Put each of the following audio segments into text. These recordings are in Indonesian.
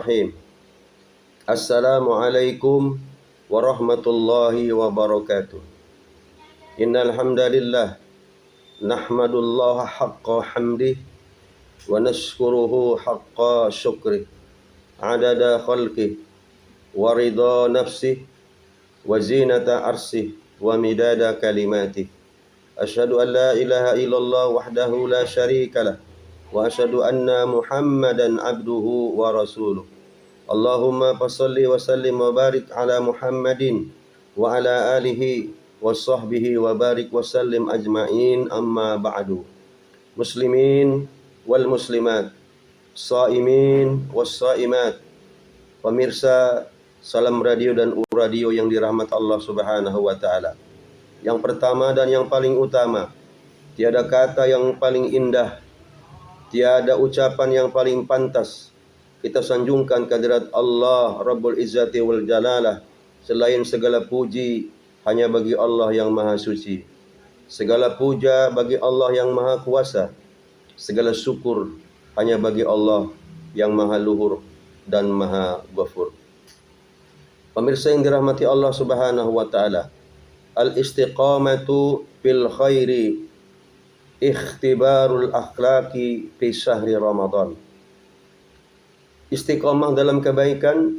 Bismillahirrahmanirrahim. Assalamualaikum warahmatullahi wabarakatuh. Innal hamdalillah nahmadullaha haqqa hamdih wa nashkuruhu haqqa syukrih adada khalqih wa ridha nafsih wa zinata arsih wa midada kalimatih. Asyhadu an la ilaha illallah wahdahu la syarikalah wa asyhadu anna Muhammadan abduhu wa rasuluh. Allahumma fassalli wa sallim wa barik ala Muhammadin wa ala alihi wa sahbihi wa barik wa sallim ajma'in, amma ba'du. Muslimin wal muslimat, shaimin was shaimat, pemirsa Salam Radio dan U-Radio yang dirahmati Allah Subhanahu wa taala. Yang pertama dan yang paling utama, tiada kata yang paling indah, tiada ucapan yang paling pantas kita sanjungkan kehadirat Allah Rabbul Izzati wal Jalalah. Selain segala puji hanya bagi Allah yang maha suci. Segala puja bagi Allah yang maha kuasa. Segala syukur hanya bagi Allah yang maha luhur dan maha ghafur. Pemirsa yang dirahmati Allah Subhanahu wa taala, al-istiqamatu fil khairi ikhtibarul akhlaqi fi syahri Ramadan. Istiqamah dalam kebaikan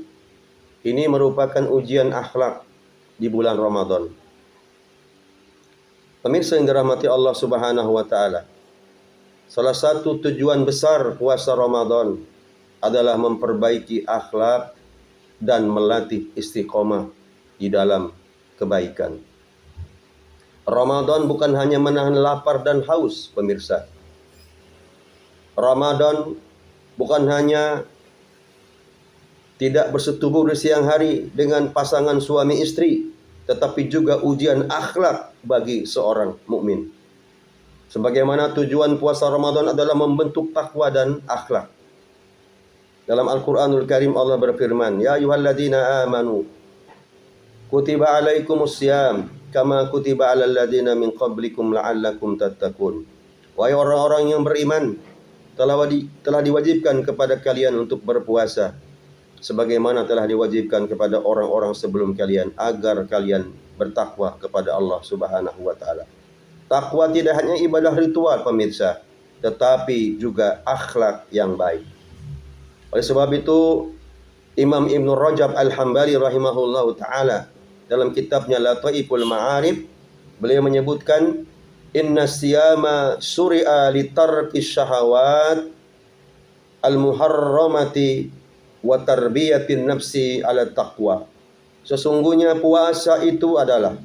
ini merupakan ujian akhlak di bulan Ramadan. Pemirsa yang dirahmati Allah Subhanahu wa taala, salah satu tujuan besar puasa Ramadan adalah memperbaiki akhlak dan melatih istiqamah di dalam kebaikan. Ramadan bukan hanya menahan lapar dan haus, pemirsa. Ramadan bukan hanya tidak bersetubuh di siang hari dengan pasangan suami istri, tetapi juga ujian akhlak bagi seorang mukmin. Sebagaimana tujuan puasa Ramadan adalah membentuk takwa dan akhlak. Dalam Al-Quranul Karim Allah berfirman, Ya ayyuhalladzina amanu kutiba alaikumus syiyam kama kutiba alal ladzina min qablikum la'allakum tattaqun. Wahai orang-orang yang beriman, telah diwajibkan kepada kalian untuk berpuasa sebagaimana telah diwajibkan kepada orang-orang sebelum kalian agar kalian bertakwa kepada Allah Subhanahu wa taala. Takwa tidak hanya ibadah ritual, pemirsa, tetapi juga akhlak yang baik. Oleh sebab itu, Imam Ibn Rajab Al-Hambali rahimahullahu taala dalam kitabnya Lataiful Ma'arif, beliau menyebutkan, inna siyama suri'a litarki syahawat al-muharramati wa tarbiyatin nafsi ala taqwa. Sesungguhnya puasa itu adalah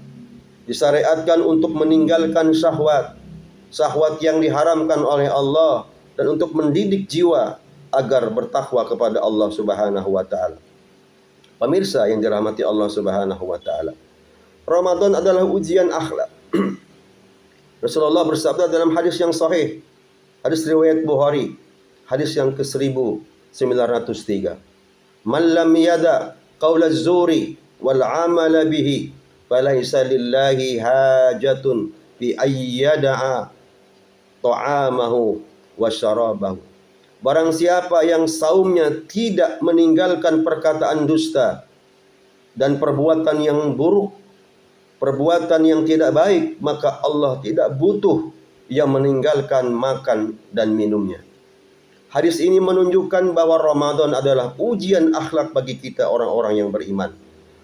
disyariatkan untuk meninggalkan syahwat yang diharamkan oleh Allah dan untuk mendidik jiwa agar bertakwa kepada Allah Subhanahu wa taala. Pemirsa yang dirahmati Allah Subhanahu wa taala, Ramadan adalah ujian akhlak. Rasulullah bersabda dalam hadis yang sahih, hadis riwayat Bukhari, hadis yang ke-1903. Man lam yada qaula az-zuri wal amala bihi falaysa lillahi hajatun bi ayyada'a ta'amahu wa syarabahu. Barang siapa yang saumnya tidak meninggalkan perkataan dusta dan perbuatan yang buruk, perbuatan yang tidak baik, maka Allah tidak butuh yang meninggalkan makan dan minumnya. Hadis ini menunjukkan bahwa Ramadan adalah ujian akhlak bagi kita orang-orang yang beriman.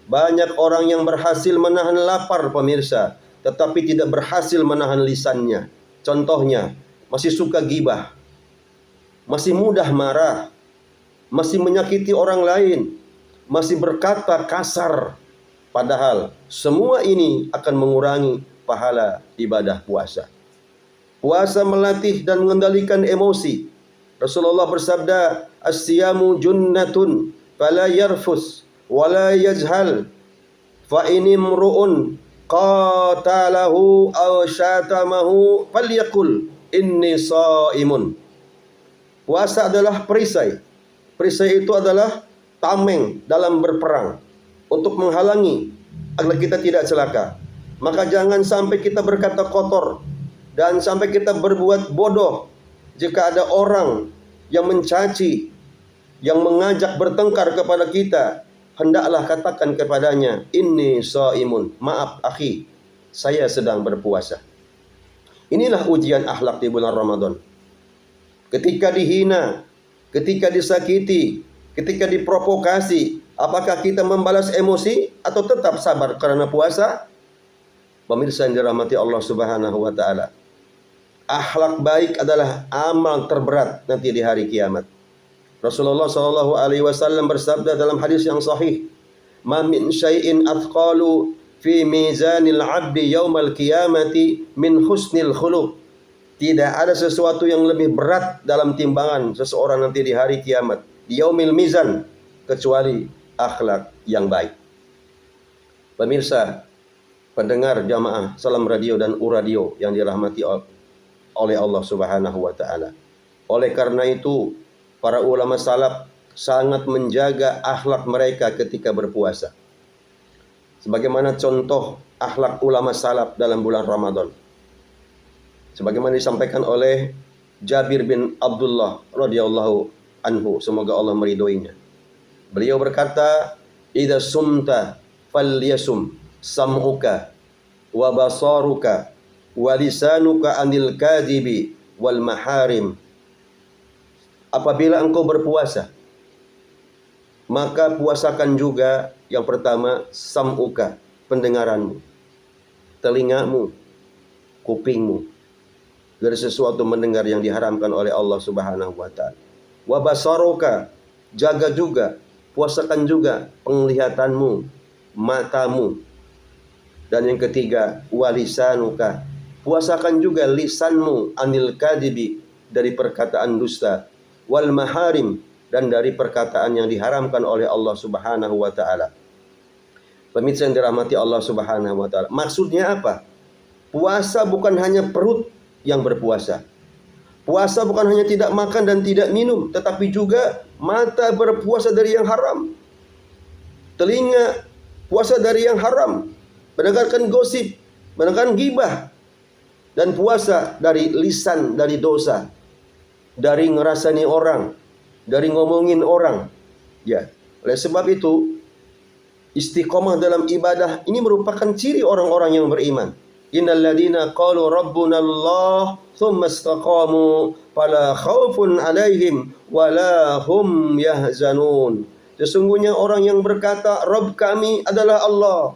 Banyak orang yang berhasil menahan lapar, pemirsa, tetapi tidak berhasil menahan lisannya. Contohnya, masih suka gibah, masih mudah marah, masih menyakiti orang lain, masih berkata kasar. Padahal semua ini akan mengurangi pahala ibadah puasa. Puasa melatih dan mengendalikan emosi. Rasulullah bersabda, as-siyamu junnatun fala yarfus wala yajhal fa inimru'un qatalahu aw syatamahu falyaqul inni shaimun. Puasa adalah perisai. Perisai itu adalah tameng dalam berperang untuk menghalangi agar kita tidak celaka. Maka jangan sampai kita berkata kotor dan sampai kita berbuat bodoh jika ada orang yang mencaci, yang mengajak bertengkar kepada kita, hendaklah katakan kepadanya, inni shaimun, maaf akhi, saya sedang berpuasa. Inilah ujian akhlak di bulan Ramadan. Ketika dihina, ketika disakiti, ketika diprovokasi, apakah kita membalas emosi atau tetap sabar karena puasa? Pemirsa yang dirahmati Allah Subhanahu wa taala. Akhlak baik adalah amal terberat nanti di hari kiamat. Rasulullah sallallahu alaihi wasallam bersabda dalam hadis yang sahih, "Ma min syai'in athqalu fi mizanil 'abdi yaumal qiyamati min husnil khuluq." Tidak ada sesuatu yang lebih berat dalam timbangan seseorang nanti di hari kiamat, di yaumil mizan, kecuali akhlak yang baik. Pemirsa, pendengar jamaah Salam Radio dan U-Radio yang dirahmati oleh Allah Subhanahu wa taala. Oleh karena itu, para ulama salaf sangat menjaga akhlak mereka ketika berpuasa. Sebagaimana contoh akhlak ulama salaf dalam bulan Ramadan. Sebagaimana disampaikan oleh Jabir bin Abdullah radhiyallahu anhu, semoga Allah meridhoinya. Beliau berkata, "Idza sumta falyasum sam'uka wa basaruka wa lisanuka anil kadhibi wal maharim." Apabila engkau berpuasa, maka puasakan juga yang pertama sam'uka, pendengaranmu, telingamu, kupingmu dari sesuatu mendengar yang diharamkan oleh Allah Subhanahu wa taala. Wa basaruka, jaga juga, puasakan juga penglihatanmu, matamu. Dan yang ketiga, walisanuka, puasakan juga lisanmu anil kadibi, dari perkataan dusta, wal maharim, dan dari perkataan yang diharamkan oleh Allah Subhanahu wa taala. Pemirsa yang dirahmati Allah Subhanahu wa taala. Maksudnya apa? Puasa bukan hanya perut yang berpuasa. Puasa bukan hanya tidak makan dan tidak minum, tetapi juga mata berpuasa dari yang haram. Telinga puasa dari yang haram, mendengarkan gosip, mendengarkan gibah, dan puasa dari lisan, dari dosa, dari ngerasani orang, dari ngomongin orang. Ya, oleh sebab itu istiqomah dalam ibadah ini merupakan ciri orang-orang yang beriman. Innal ladzina qalu rabbuna Allah tsumma istaqamu fala khaufun 'alaihim wala hum yahzanun. Sesungguhnya orang yang berkata Rabb kami adalah Allah,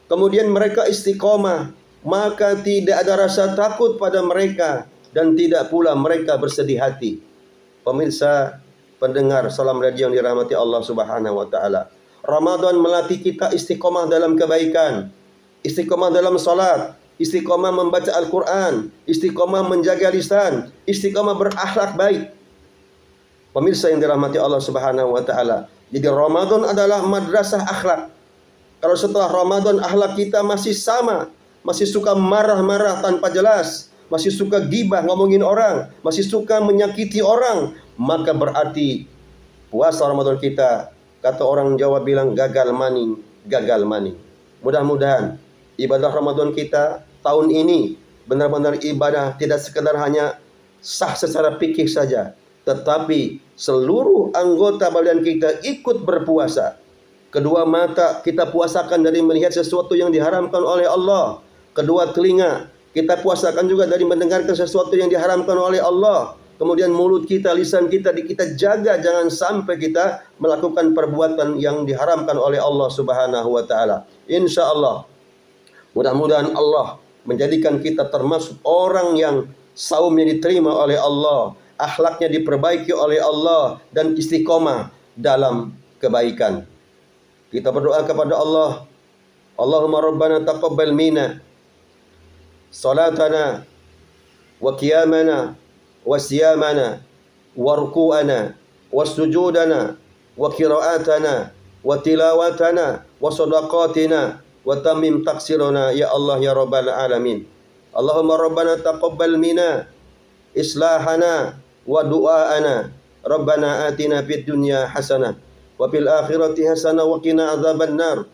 kemudian mereka istiqomah, maka tidak ada rasa takut pada mereka dan tidak pula mereka bersedih hati. Pemirsa, pendengar Salam Radio yang dirahmati Allah Subhanahu wa taala. Ramadan melatih kita istiqomah dalam kebaikan, istiqomah dalam salat, istiqomah membaca Al-Quran, istiqomah menjaga lisan, istiqomah berakhlak baik. Pemirsa yang dirahmati Allah Subhanahu wa taala. Jadi Ramadan adalah madrasah akhlak. Kalau setelah Ramadan akhlak kita masih sama, masih suka marah-marah tanpa jelas, masih suka gibah ngomongin orang, masih suka menyakiti orang, maka berarti puasa Ramadan kita, kata orang Jawa bilang, gagal maning, gagal maning. Mudah-mudahan ibadah Ramadan kita tahun ini benar-benar ibadah tidak sekedar hanya sah secara fikih saja, tetapi seluruh anggota badan kita ikut berpuasa. Kedua mata kita puasakan dari melihat sesuatu yang diharamkan oleh Allah. Kedua telinga kita puasakan juga dari mendengarkan sesuatu yang diharamkan oleh Allah. Kemudian mulut kita, lisan kita jaga jangan sampai kita melakukan perbuatan yang diharamkan oleh Allah Subhanahu wa taala. Insyaallah mudah-mudahan Allah menjadikan kita termasuk orang yang saumnya diterima oleh Allah, akhlaknya diperbaiki oleh Allah, dan istiqomah dalam kebaikan. Kita berdoa kepada Allah, Allahumma rabbana taqabbal minna salatana wa qiyamana wa siyamana wa ruku'ana wa sujudana wa qira'atana wa tilawatana wa sadaqatina wa tamim taksirana ya Allah ya rabbal alamin. Allahumma rabbana taqabbal minna islahana wa du'aana. Rabbana atina fid dunya hasanah wa fil akhirati hasanah wa qina adzaban nar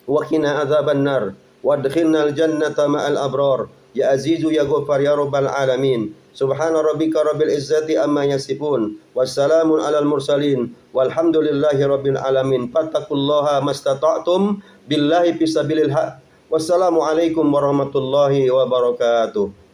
wa qina adzaban nar wa adkhilnal jannata ma'al abrar ya azizu ya ghaffar ya rabbal alamin. Subhana rabbika rabbil izzati amma yasifun, wassalamun alal mursalin, walhamdulillahi rabbil alamin. Fattaqullaha mastata'tum billahi fisabilil haq. Wassalamualaikum warahmatullahi wabarakatuh.